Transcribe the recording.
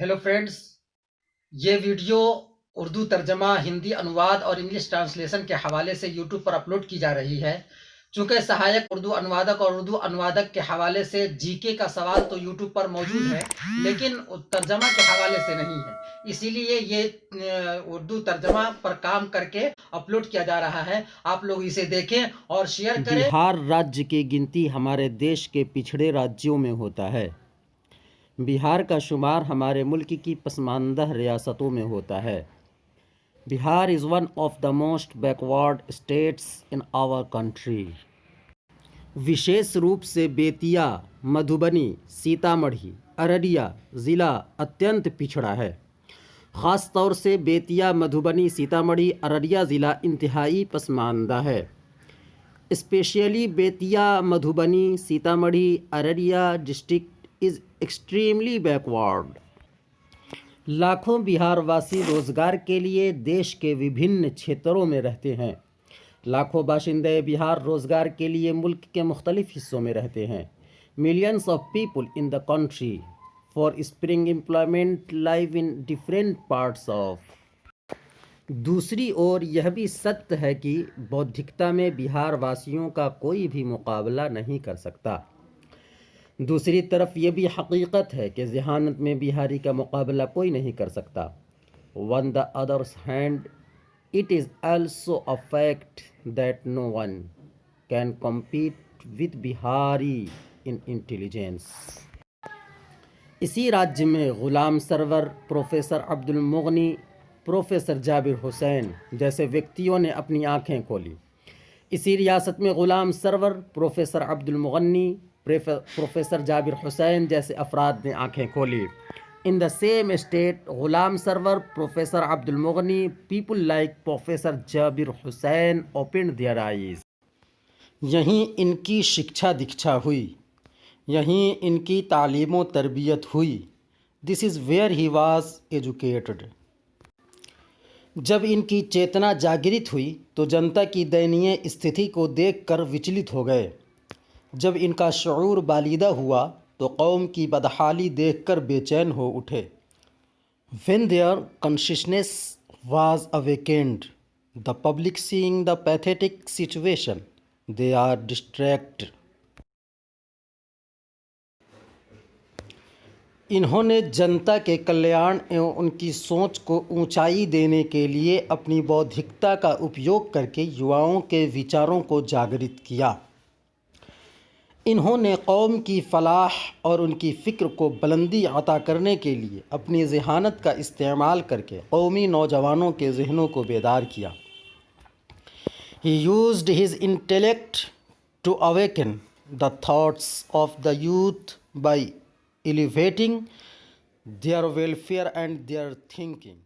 Hello friends, ये video Urdu तर्जमा, हिंदी अनुवाद और इंग्लिश ट्रांसलेशन के हवाले से यूट्यूब पर अपलोड की जा रही है। चूंकि सहायक उर्दू अनुवादक और उर्दू अनुवादक के हवाले से जीके का सवाल तो यूट्यूब पर मौजूद है, लेकिन तर्जमा के हवाले से नहीं है। इसीलिए ये उर्दू तर्जमा पर काम करके अपलोड किया जा रहा है। आप लोग इसे देखें और शेयर करें। बिहार राज्य की गिनती हमारे देश के पिछड़े राज्यों में होता है। बिहार का शुमार हमारे मुल्क की पसमानदा रियासतों में होता है। Bihar is one of the most backward states in our country. विशेष रूप से बेतिया, मधुबनी, सीतामढ़ी, अररिया ज़िला अत्यंत पिछड़ा है। ख़ास तौर से बेतिया, मधुबनी, सीतामढ़ी, अररिया ज़िला इंतहाई पसमानदा है। Specially Bettiah, Madhubani, Sitamarhi, Araria district is extremely backward. लाखों बिहारवासी रोज़गार के लिए देश के विभिन्न क्षेत्रों में रहते हैं। लाखों बाशिंदे बिहार रोज़गार के लिए मुल्क के मुख्तलिफ़ हिस्सों में रहते हैं। Millions of people in the country for spring employment live in different parts of. दूसरी ओर यह भी सत्य है कि बौद्धिकता में बिहार वासियों का कोई भी मुकाबला नहीं कर सकता। दूसरी तरफ यह भी हकीकत है कि ज़हानत में बिहारी का मुकाबला कोई नहीं कर सकता। On the others hand it is also a fact that no one can compete with Bihari in intelligence. इसी राज्य में ग़ुलाम सरवर, प्रोफेसर अब्दुल मुग़नी, प्रोफेसर जाबिर हुसैन जैसे व्यक्तियों ने अपनी आँखें खोली। इसी रियासत में ग़ुलाम सरवर, प्रोफेसर अब्दुल मुग़नी, प्रोफेसर जाबिर हुसैन जैसे अफराद ने आँखें खोली। In the same state Ghulam Sarwar, professor Abdul मुग़नी, people like professor Jabir Hussain open their eyes. यहीं इनकी शिक्षा दीक्षा हुई, यहीं इनकी तालीम व तरबियत हुई। This is where he was educated. जब इनकी चेतना जागृत हुई तो जनता की दयनीय स्थिति को देखकर विचलित हो गए। जब इनका शऊर बालिदा हुआ तो कौम की बदहाली देखकर बेचैन हो उठे। When their consciousness was awakened, the public seeing the pathetic situation, they are distracted. इन्होंने जनता के कल्याण एवं उनकी सोच को ऊंचाई देने के लिए अपनी बौद्धिकता का उपयोग करके युवाओं के विचारों को जागृत किया। इन्होंने कौम की फलाह और उनकी फ़िक्र को बुलंदी अता करने के लिए अपनी ज़हानत का इस्तेमाल करके कौमी नौजवानों के ज़हनों को बेदार किया। He used his intellect to awaken the thoughts of the youth by elevating their welfare and their thinking.